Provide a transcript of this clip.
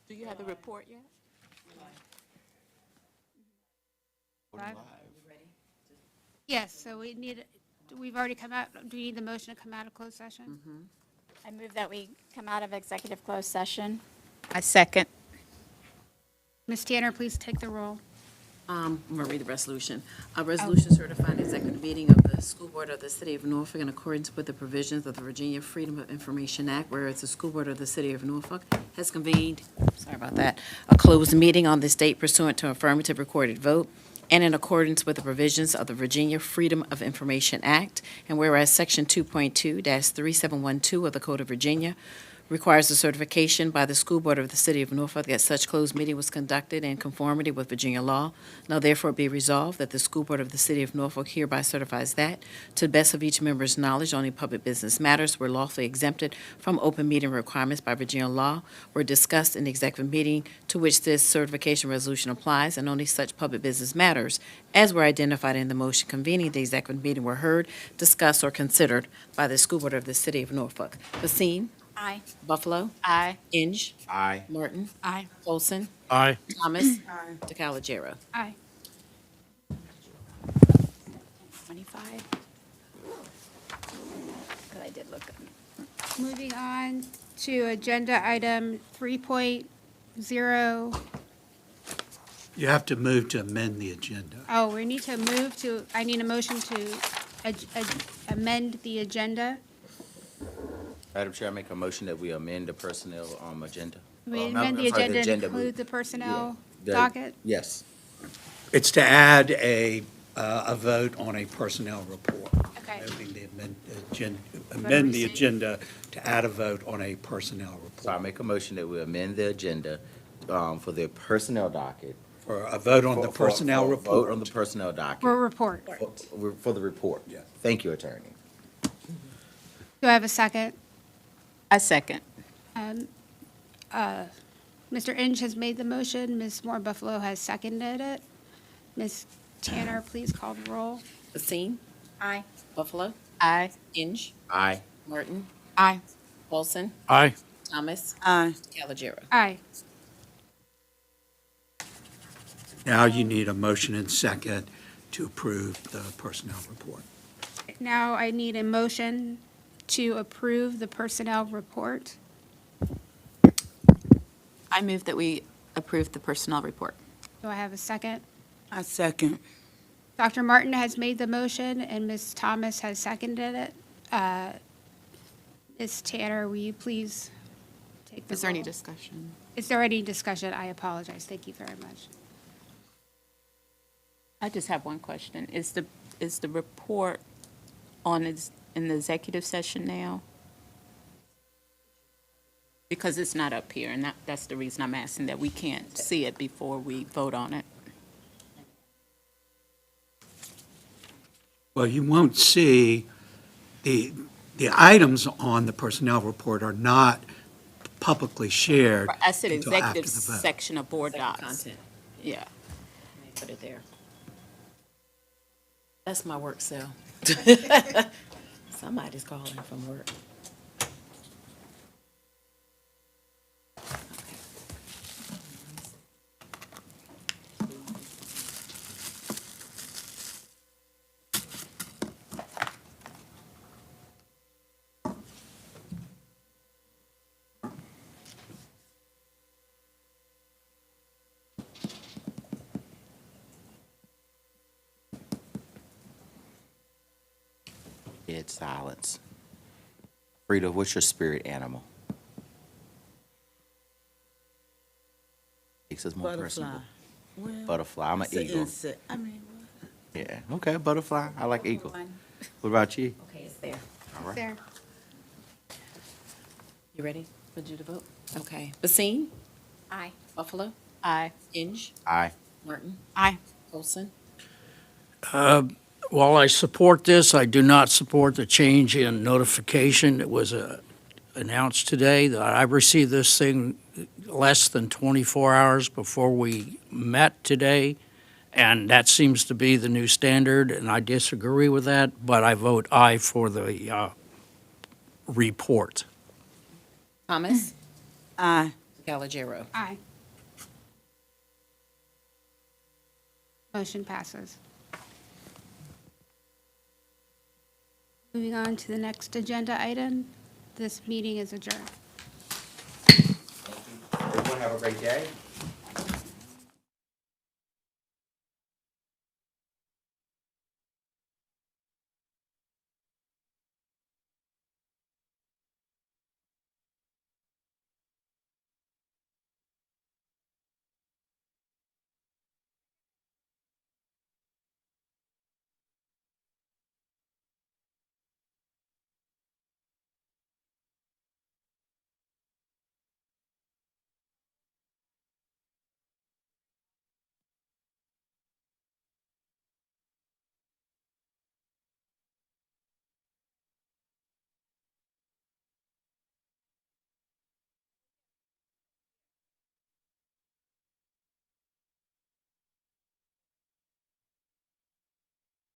Do you have the report yet? Live? Yes, so we've already come out, do we need the motion to come out of closed session? I move that we come out of executive closed session. I second. Ms. Tanner, please take the roll. I'm going to read the resolution. A resolution certifying the executive meeting of the School Board of the City of Norfolk in accordance with the provisions of the Virginia Freedom of Information Act, whereas the School Board of the City of Norfolk has convened, a closed meeting on this date pursuant to affirmative recorded vote, and in accordance with the provisions of the Virginia Freedom of Information Act, and whereas Section 2.2-3712 of the Code of Virginia requires a certification by the School Board of the City of Norfolk that such closed meeting was conducted in conformity with Virginia law. Now therefore be resolved that the School Board of the City of Norfolk hereby certifies that, to the best of each member's knowledge, only public business matters were lawfully exempted from open meeting requirements by Virginia law were discussed in the executive meeting to which this certification resolution applies, and only such public business matters as were identified in the motion convening the executive meeting were heard, discussed, or considered by the School Board of the City of Norfolk. Basine? Aye. Buffalo? Aye. Inge? Aye. Martin? Aye. Olson? Aye. Thomas? DeCalagero. Aye. 25. Because I did look. Moving on to agenda item 3.0. You have to move to amend the agenda. Oh, we need to move to, I need a motion to amend the agenda. Madam Chair, I make a motion that we amend the personnel agenda. We I'm amend the sorry, agenda to agenda. include the personnel The- docket. Yes. It's to add a vote on a personnel report. Okay. Moving the amend the agenda to add a vote on a personnel So I report. make a motion that we amend the agenda for the personnel docket. For a vote on the personnel For a vote on the report. personnel docket. For a report. For the report. Yeah. Thank you, Attorney. Do I have a second? I second. Mr. Inge has made the motion. Ms. Moore Buffalo has seconded it. Ms. Tanner, please call the roll. Basine? Aye. Buffalo? Aye. Inge? Aye. Martin? Aye. Olson? Aye. Thomas? Aye. DeCalagero. Aye. Now you need a motion and second to approve the personnel report. Now I need a motion to approve the personnel report. I move that we approve the personnel report. Do I have a second? I second. Dr. Martin has made the motion, and Ms. Thomas has seconded it. Ms. Tanner, will you please take the Is there any roll? discussion? Is there any discussion? I apologize. Thank you very much. I just have one question. Is the report in the executive session now? Because it's not up here, and that's the reason I'm asking, that we can't see it before we vote on it. Well, you won't see, the items on the personnel report are not publicly shared I said until after executive the vote. section of board docs. Content. Yeah. Put it there. That's my work cell. Somebody's calling from work. Dead silence. Frida, what's your spirit animal? Makes us more personable. Butterfly. I'm an eagle. Yeah. Okay, butterfly. I like eagle. What about you? Okay, it's there. All right. There. You ready for you to vote? Okay. Basine? Aye. Buffalo? Aye. Inge? Aye. Martin? Aye. Olson? While I support this, I do not support the change in notification that was announced today. I received this thing less than 24 hours before we met today, and that seems to be the new standard, and I disagree with that, but I vote aye for the report. Thomas? Aye. Calagero. Aye. Motion passes. Moving on to the next agenda item. This meeting is adjourned. Everyone have a great day.